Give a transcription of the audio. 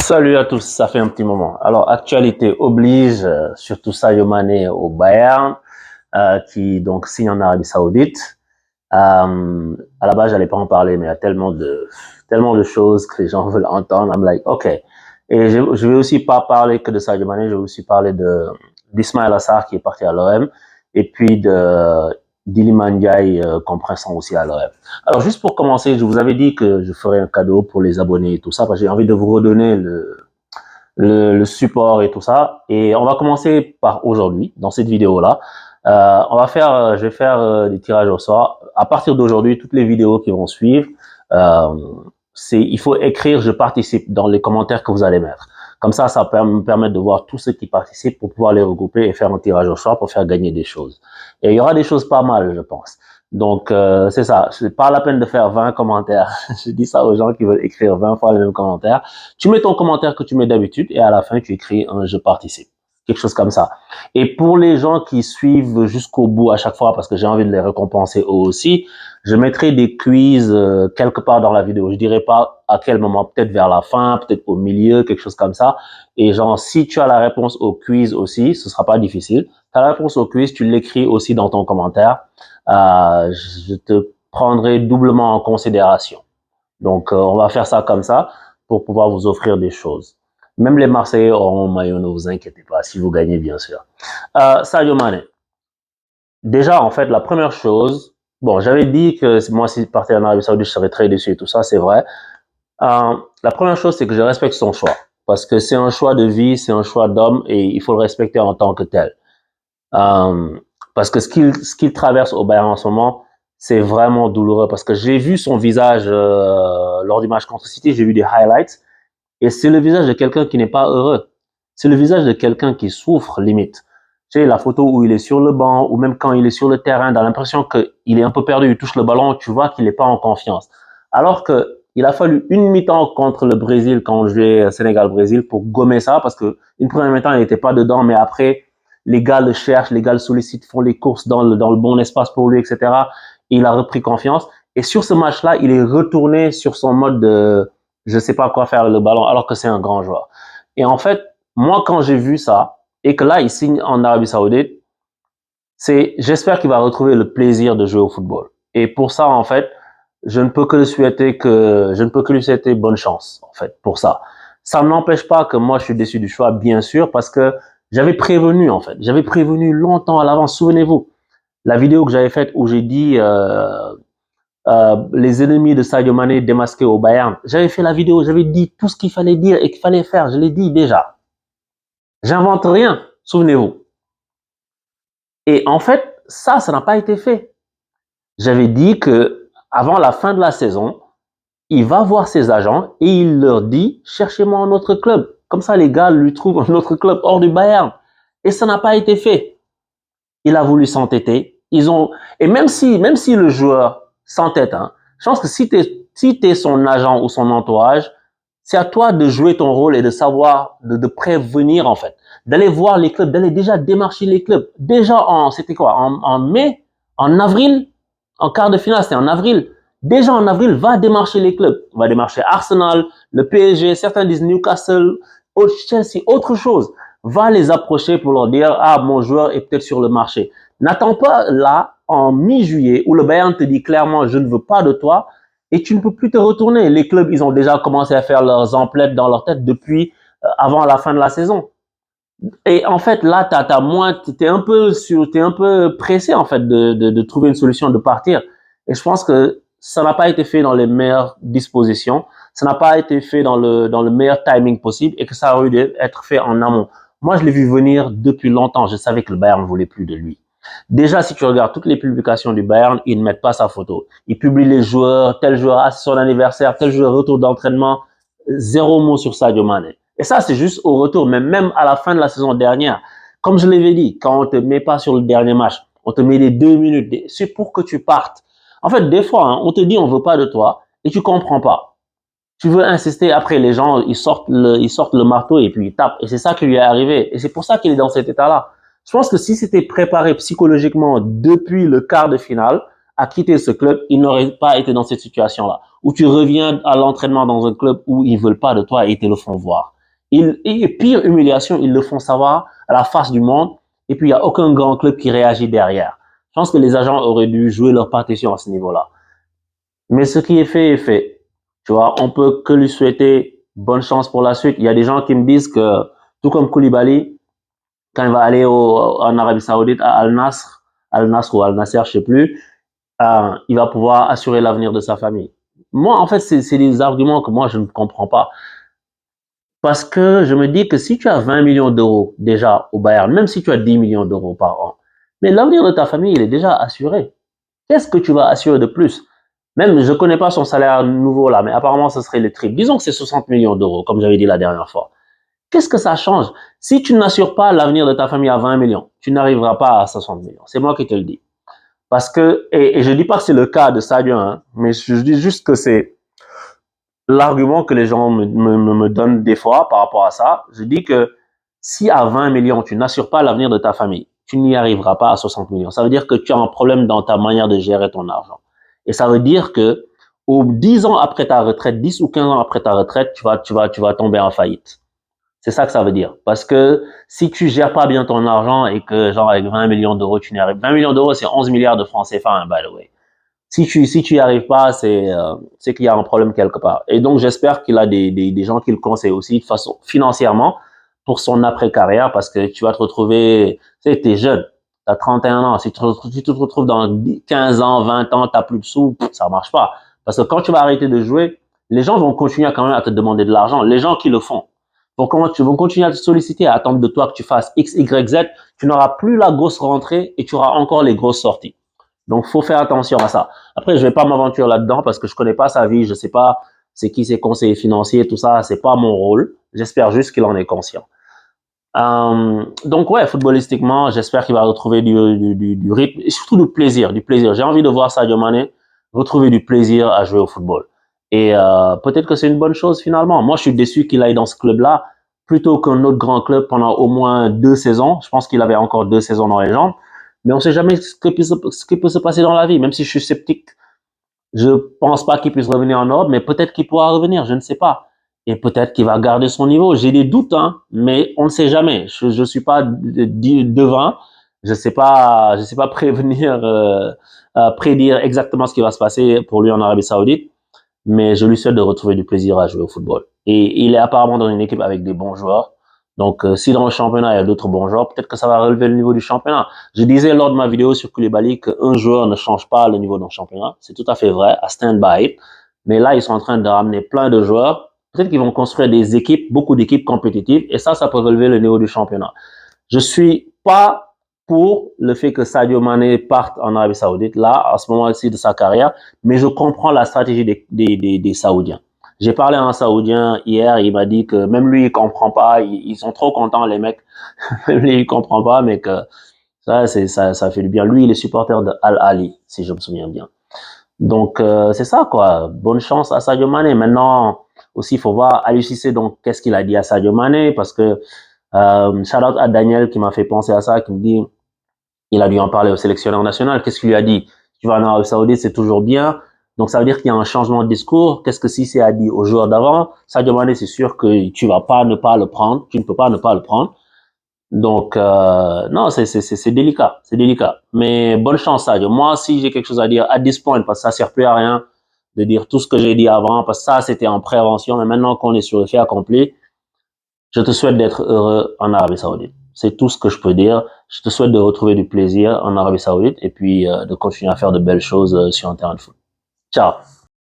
Salut à tous, ça fait un petit moment. Alors, actualité oblige, surtout Sadio Mané au Bayern, qui donc signe en Arabie Saoudite. À la base, j'allais pas en parler, mais il y a tellement de choses que les gens veulent entendre. I'm like, ok. Et je vais aussi pas parler que de Sadio Mané, je vais aussi parler d'Ismaël Assar qui est parti à l'OM, et puis d'Iliman Ndiaye, qu'on pressent aussi à l'OM. Alors, juste pour commencer, je vous avais dit que je ferais un cadeau pour les abonnés et tout ça, parce que j'ai envie de vous redonner le support et tout ça. Et on va commencer par aujourd'hui, dans cette vidéo-là. Je vais faire des tirages au sort. À partir d'aujourd'hui, toutes les vidéos qui vont suivre, il faut écrire "je participe" dans les commentaires que vous allez mettre. Comme ça va me permettre de voir tous ceux qui participent pour pouvoir les regrouper et faire un tirage au sort pour faire gagner des choses. Et il y aura des choses pas mal, je pense. Donc, c'est ça. C'est pas la peine de faire 20 commentaires. Je dis ça aux gens qui veulent écrire 20 fois les mêmes commentaires. Tu mets ton commentaire que tu mets d'habitude et à la fin, tu écris un "je participe". Quelque chose comme ça. Et pour les gens qui suivent jusqu'au bout à chaque fois, parce que j'ai envie de les récompenser eux aussi, je mettrai des quiz quelque part dans la vidéo. Je dirai pas à quel moment, peut-être vers la fin, peut-être au milieu, quelque chose comme ça. Et genre, si tu as la réponse au quiz aussi, ce sera pas difficile. Tu as la réponse au quiz, tu l'écris aussi dans ton commentaire. Je te prendrai doublement en considération. Donc, on va faire ça comme ça pour pouvoir vous offrir des choses. Même les Marseillais auront un maillot, ne vous inquiétez pas, si vous gagnez, bien sûr. Sadio Mané. Déjà, en fait, la première chose, bon, j'avais dit que moi, si je partais en Arabie Saoudite, je serais très déçu et tout ça, c'est vrai. La première chose, c'est que je respecte son choix. Parce que c'est un choix de vie, c'est un choix d'homme et il faut le respecter en tant que tel. Parce que ce qu'il traverse au Bayern en ce moment, c'est vraiment douloureux. Parce que j'ai vu son visage lors du match contre City, j'ai vu des highlights. Et c'est le visage de quelqu'un qui n'est pas heureux. C'est le visage de quelqu'un qui souffre, limite. Tu sais, la photo où il est sur le banc, ou même quand il est sur le terrain, dans l'impression qu'il est un peu perdu, il touche le ballon, tu vois qu'il n'est pas en confiance. Alors que il a fallu une mi-temps contre le Brésil, quand on jouait Sénégal-Brésil, pour gommer ça, parce que une première mi-temps, il n'était pas dedans, mais après, les gars le cherchent, les gars le sollicitent, font les courses dans le bon espace pour lui, etc. Et il a repris confiance. Et sur ce match-là, il est retourné sur son mode de je sais pas quoi faire le ballon, alors que c'est un grand joueur. Et en fait, moi, quand j'ai vu ça, et que là, il signe en Arabie Saoudite, j'espère qu'il va retrouver le plaisir de jouer au football. Et pour ça, en fait, je ne peux que lui souhaiter bonne chance, en fait, pour ça. Ça n'empêche pas que moi, je suis déçu du choix, bien sûr, parce que j'avais prévenu, en fait. J'avais prévenu longtemps à l'avance. Souvenez-vous, la vidéo que j'avais faite où j'ai dit, les ennemis de Sadio Mané démasqués au Bayern. J'avais fait la vidéo, j'avais dit tout ce qu'il fallait dire et qu'il fallait faire. Je l'ai dit déjà. J'invente rien, souvenez-vous. Et en fait, ça n'a pas été fait. J'avais dit que avant la fin de la saison, il va voir ses agents et il leur dit cherchez-moi un autre club. Comme ça, les gars lui trouvent un autre club hors du Bayern. Et ça n'a pas été fait. Il a voulu s'entêter. Et même si le joueur s'entête, hein, je pense que si t'es son agent ou son entourage, c'est à toi de jouer ton rôle et de savoir, de prévenir, en fait. D'aller voir les clubs, d'aller déjà démarcher les clubs. Déjà c'était quoi? En mai? En avril? En quart de finale, c'était en avril. Déjà en avril, va démarcher les clubs. Va démarcher Arsenal, le PSG, certains disent Newcastle, Chelsea, autre chose. Va les approcher pour leur dire, ah, mon joueur est peut-être sur le marché. N'attends pas là, en mi-juillet, où le Bayern te dit clairement, je ne veux pas de toi, et tu ne peux plus te retourner. Les clubs, ils ont déjà commencé à faire leurs emplettes dans leur tête depuis avant la fin de la saison. Et en fait, là, t'es un peu pressé, en fait, de trouver une solution, de partir. Et je pense que ça n'a pas été fait dans les meilleures dispositions. Ça n'a pas été fait dans le meilleur timing possible et que ça aurait dû être fait en amont. Moi, je l'ai vu venir depuis longtemps. Je savais que le Bayern ne voulait plus de lui. Déjà, si tu regardes toutes les publications du Bayern, ils ne mettent pas sa photo. Ils publient les joueurs, tel joueur a son anniversaire, tel joueur retour d'entraînement. Zéro mot sur Sadio Mané. Et ça, c'est juste au retour, mais même à la fin de la saison dernière. Comme je l'avais dit, quand on te met pas sur le dernier match, on te met les 2 minutes, c'est pour que tu partes. En fait, des fois, hein, on te dit on veut pas de toi et tu comprends pas. Tu veux insister, après les gens, ils sortent le marteau et puis ils tapent. Et c'est ça qui lui est arrivé. Et c'est pour ça qu'il est dans cet état-là. Je pense que si c'était préparé psychologiquement depuis le quart de finale à quitter ce club, il n'aurait pas été dans cette situation-là. Où tu reviens à l'entraînement dans un club où ils veulent pas de toi et ils te le font voir. Et pire humiliation, ils le font savoir à la face du monde. Et puis, il n'y a aucun grand club qui réagit derrière. Je pense que les agents auraient dû jouer leur partition à ce niveau-là. Mais ce qui est fait est fait. Tu vois, on peut que lui souhaiter bonne chance pour la suite. Il y a des gens qui me disent que, tout comme Koulibaly, quand il va aller en Arabie Saoudite, à Al Nasr ou Al Nasser, je sais plus, il va pouvoir assurer l'avenir de sa famille. Moi, en fait, c'est des arguments que moi, je ne comprends pas. Parce que je me dis que si tu as 20 millions d'euros déjà au Bayern, même si tu as 10 millions d'euros par an, mais l'avenir de ta famille, il est déjà assuré. Qu'est-ce que tu vas assurer de plus? Même, je ne connais pas son salaire nouveau là, mais apparemment, ce serait le triple. Disons que c'est 60 millions d'euros, comme j'avais dit la dernière fois. Qu'est-ce que ça change? Si tu n'assures pas l'avenir de ta famille à 20 millions, tu n'arriveras pas à 60 millions. C'est moi qui te le dis. Parce que, et je dis pas que c'est le cas de Sadio, hein, mais je dis juste que c'est l'argument que les gens me donnent des fois par rapport à ça. Je dis que si à 20 millions, tu n'assures pas l'avenir de ta famille, tu n'y arriveras pas à 60 millions. Ça veut dire que tu as un problème dans ta manière de gérer ton argent. Et ça veut dire que aux 10 ans après ta retraite, 10 ou 15 ans après ta retraite, tu vas tomber en faillite. C'est ça que ça veut dire. Parce que si tu gères pas bien ton argent et que, genre, avec 20 millions d'euros, tu n'y arrives. 20 millions d'euros, c'est 11 milliards de francs CFA, hein, by the way. Si tu y arrives pas, c'est qu'il y a un problème quelque part. Et donc, j'espère qu'il a des gens qui le conseillent aussi de façon financièrement pour son après-carrière parce que tu vas te retrouver, tu sais, t'es jeune, t'as 31 ans. Si tu te retrouves dans 15 ans, 20 ans, t'as plus de sous, ça marche pas. Parce que quand tu vas arrêter de jouer, les gens vont continuer quand même à te demander de l'argent. Les gens qui le font. Donc, comment tu vas continuer à te solliciter, à attendre de toi que tu fasses X, Y, Z. Tu n'auras plus la grosse rentrée et tu auras encore les grosses sorties. Donc, faut faire attention à ça. Après, je vais pas m'aventurer là-dedans parce que je connais pas sa vie, je sais pas c'est qui ses conseillers financiers, tout ça, c'est pas mon rôle. J'espère juste qu'il en est conscient. Donc ouais, footballistiquement, j'espère qu'il va retrouver du rythme et surtout du plaisir, du plaisir. J'ai envie de voir Sadio Mané retrouver du plaisir à jouer au football. Et peut-être que c'est une bonne chose finalement. Moi, je suis déçu qu'il aille dans ce club-là plutôt qu'un autre grand club pendant au moins 2 saisons. Je pense qu'il avait encore 2 saisons dans les jambes. Mais on ne sait jamais ce qui peut se passer dans la vie. Même si je suis sceptique, je pense pas qu'il puisse revenir en Europe, mais peut-être qu'il pourra revenir, je ne sais pas. Et peut-être qu'il va garder son niveau. J'ai des doutes, hein, mais on ne sait jamais. Je suis pas devin. Je sais pas prévenir, prédire exactement ce qui va se passer pour lui en Arabie Saoudite, mais je lui souhaite de retrouver du plaisir à jouer au football. Et il est apparemment dans une équipe avec des bons joueurs. Donc, si dans le championnat, il y a d'autres bons joueurs, peut-être que ça va relever le niveau du championnat. Je disais lors de ma vidéo sur Koulibaly qu'un joueur ne change pas le niveau d'un championnat. C'est tout à fait vrai, à stand by it. Mais là, ils sont en train de ramener plein de joueurs. Peut-être qu'ils vont construire des équipes, beaucoup d'équipes compétitives, et ça peut relever le niveau du championnat. Je suis pas pour le fait que Sadio Mané parte en Arabie Saoudite, là, à ce moment-ci de sa carrière, mais je comprends la stratégie des Saoudiens. J'ai parlé à un Saoudien hier, il m'a dit que même lui, il comprend pas, ils sont trop contents, les mecs. Même lui, il comprend pas, mais que ça fait du bien. Lui, il est supporter de Al Ali, si je me souviens bien. Donc, c'est ça, quoi. Bonne chance à Sadio Mané. Maintenant, aussi, il faut voir Aliou Cissé, donc, qu'est-ce qu'il a dit à Sadio Mané, parce que, shout out à Daniel qui m'a fait penser à ça, qui me dit, il a dû en parler au sélectionneur national. Qu'est-ce qu'il lui a dit? Tu vas en Arabie Saoudite, c'est toujours bien. Donc, ça veut dire qu'il y a un changement de discours. Qu'est-ce que Cissé a dit aux joueurs d'avant? Sadio Mané, c'est sûr que tu vas pas ne pas le prendre. Tu ne peux pas ne pas le prendre. Donc, non, c'est délicat. C'est délicat. Mais bonne chance, Sadio. Moi, si j'ai quelque chose à dire à this point, parce que ça sert plus à rien de dire tout ce que j'ai dit avant, parce que ça, c'était en prévention. Mais maintenant qu'on est sur le fait accompli, je te souhaite d'être heureux en Arabie Saoudite. C'est tout ce que je peux dire. Je te souhaite de retrouver du plaisir en Arabie Saoudite et puis de continuer à faire de belles choses sur un terrain de foot. Ciao.